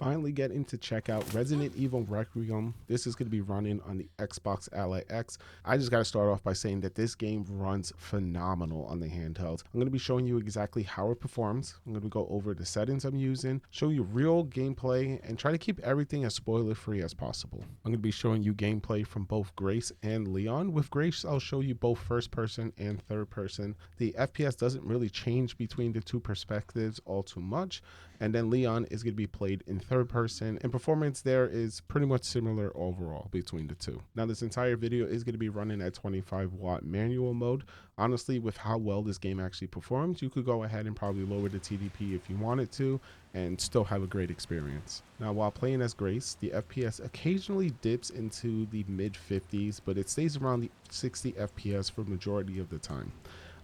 Finally getting to check out Resident Evil Requiem. This is going to be running on the Xbox Ally X. I just got to start off by saying that this game runs phenomenal on the handheld. I'm going to be showing you exactly how it performs. I'm going to go over the settings I'm using, show you real gameplay, and try to keep everything as spoiler free as possible. I'm going to be showing you gameplay from both Grace and Leon. With Grace, I'll show you both first person and third person. The FPS doesn't really change between the two perspectives all too much. And then Leon is going to be played in third person, and performance there is pretty much similar overall between the two. Now, this entire video is going to be running at 25-watt manual mode. Honestly, with how well this game actually performs, you could go ahead and probably lower the TDP if you wanted to and still have a great experience. Now, while playing as Grace, the FPS occasionally dips into the mid 50s, but it stays around the 60 FPS for majority of the time.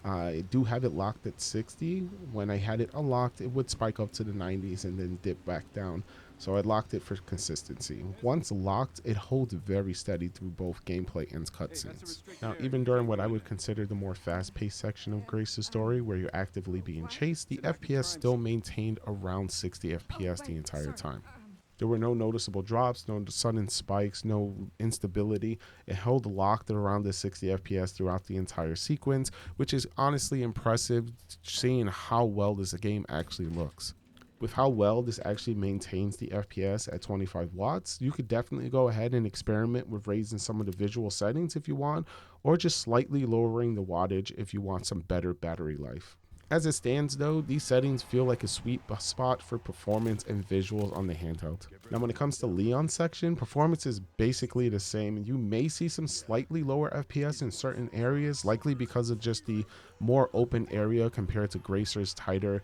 I do have it locked at 60. When I had it unlocked, it would spike up to the 90s and then dip back down. So I locked it for consistency. Once locked, it holds very steady through both gameplay and cutscenes. Now, even during what I would consider the more fast-paced section of Grace's story, where you're actively being chased, the FPS still maintained around 60 FPS the entire time. There were no noticeable drops, no sudden spikes, no instability. It held locked at around the 60 FPS throughout the entire sequence, which is honestly impressive seeing how well this game actually looks. With how well this actually maintains the FPS at 25 watts, you could definitely go ahead and experiment with raising some of the visual settings if you want, or just slightly lowering the wattage if you want some better battery life. As it stands though, these settings feel like a sweet spot for performance and visuals on the handheld. Now when it comes to Leon's section, performance is basically the same. You may see some slightly lower FPS in certain areas, likely because of just the more open area compared to Gracer's tighter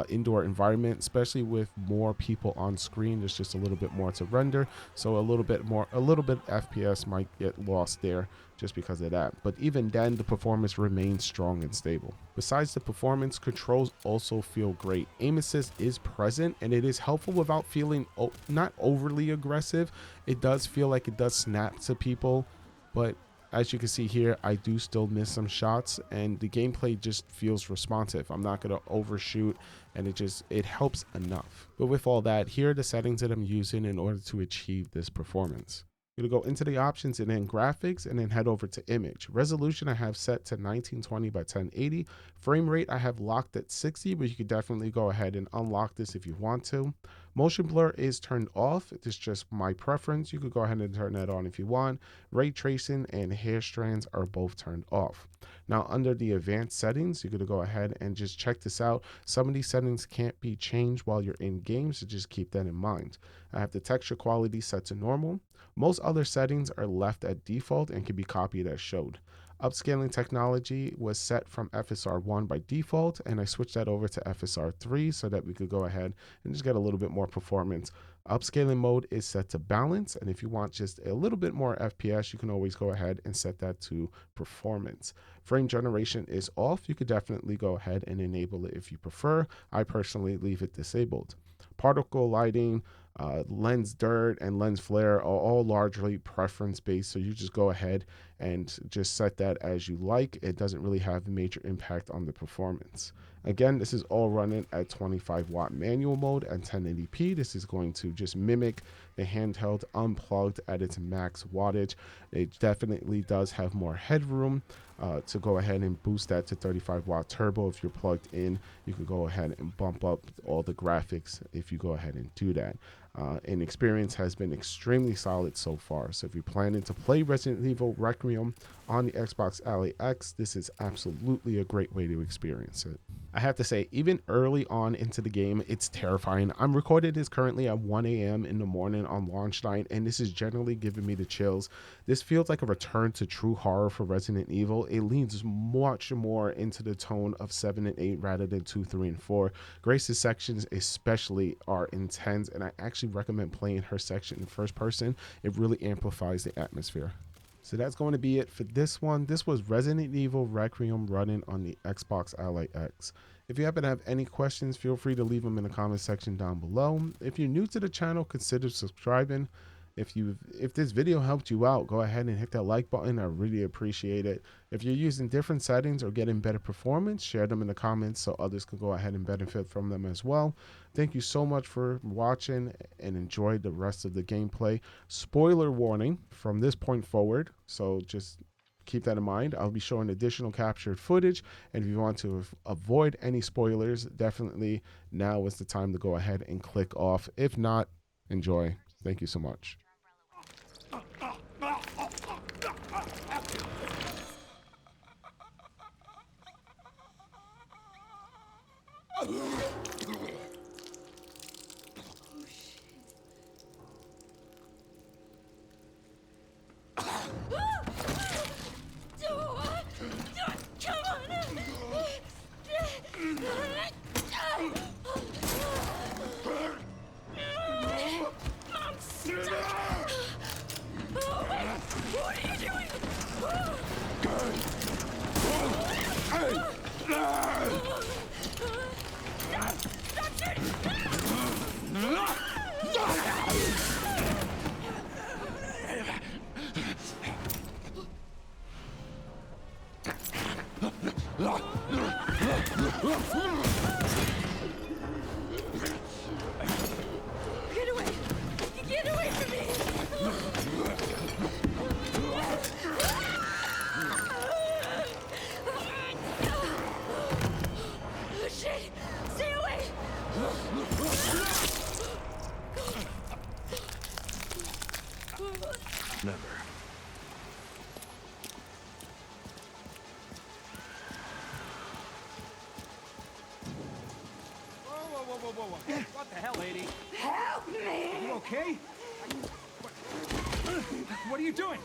indoor environment, especially with more people on screen. There's just a little bit more to render, so a little bit FPS might get lost there just because of that. But even then, the performance remains strong and stable. Besides the performance, controls also feel great. Aim assist is present and it is helpful without feeling not overly aggressive. It does feel like it does snap to people, but as you can see here, I do still miss some shots and the gameplay just feels responsive. I'm not going to overshoot and it helps enough. But with all that, here are the settings that I'm using in order to achieve this performance. I'm going to go into the options and then graphics and then head over to image. Resolution I have set to 1920 by 1080. Frame rate I have locked at 60, but you could definitely go ahead and unlock this if you want to. Motion blur is turned off. It's just my preference. You could go ahead and turn that on if you want. Ray tracing and hair strands are both turned off. Now under the advanced settings, you're going to go ahead and just check this out. Some of these settings can't be changed while you're in game, so just keep that in mind. I have the texture quality set to normal. Most other settings are left at default and can be copied as showed. Upscaling technology was set from FSR 1 by default, and I switched that over to FSR 3 so that we could go ahead and just get a little bit more performance. Upscaling mode is set to balance, and if you want just a little bit more FPS, you can always go ahead and set that to performance. Frame generation is off. You could definitely go ahead and enable it if you prefer. I personally leave it disabled. Particle lighting, lens dirt, and lens flare are all largely preference based, so you just go ahead and just set that as you like. It doesn't really have a major impact on the performance. Again, this is all running at 25-watt manual mode at 1080p. This is going to just mimic the handheld unplugged at its max wattage. It definitely does have more headroom to go ahead and boost that to 35-watt turbo. If you're plugged in, you could go ahead and bump up all the graphics if you go ahead and do that. And experience has been extremely solid so far. So if you're planning to play Resident Evil Requiem on the Xbox Ally X, this is absolutely a great way to experience it. I have to say, even early on into the game, it's terrifying. I'm recording this currently at 1 a.m. in the morning on launch night, and this is generally giving me the chills. This feels like a return to true horror for Resident Evil. It leans much more into the tone of 7 and 8 rather than 2, 3, and 4. Grace's sections especially are intense, and I actually recommend playing her section in first person. It really amplifies the atmosphere. So that's going to be it for this one. This was Resident Evil Requiem running on the Xbox Ally X. If you happen to have any questions, feel free to leave them in the comment section down below. If you're new to the channel, consider subscribing. If this video helped you out, go ahead and hit that like button. I really appreciate it. If you're using different settings or getting better performance, share them in the comments so others can go ahead and benefit from them as well. Thank you so much for watching and enjoy the rest of the gameplay. Spoiler warning from this point forward, so just keep that in mind. I'll be showing additional captured footage, and if you want to avoid any spoilers, definitely now is the time to go ahead and click off. If not, enjoy. Thank you so much. Get away! Get away from me! Oh, shit! Stay away! Never. Whoa. What the hell, lady? Help me! You okay? What are you doing?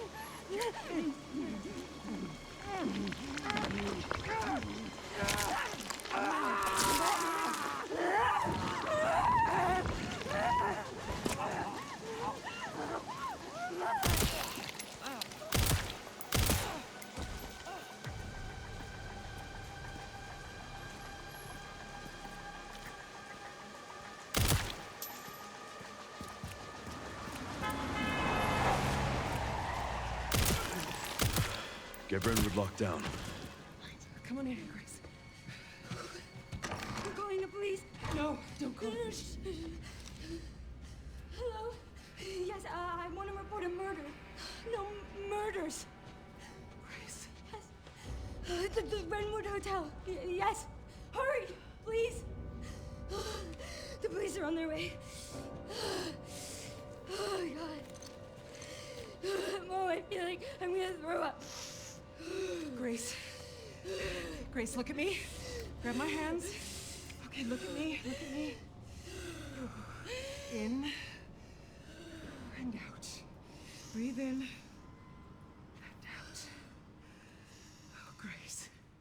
Get Brentwood locked down. Come on in, Grace. I'm calling the police. No, don't call the police. Hello? Yes, I want to report a murder. No, murders. Grace. Yes. The Brentwood Hotel. Yes. Hurry, please. The police are on their way. Oh, God. Oh, I feel like I'm gonna throw up. Grace. Grace, look at me. Grab my hands. Okay, look at me. Look at me. In and out. Breathe in.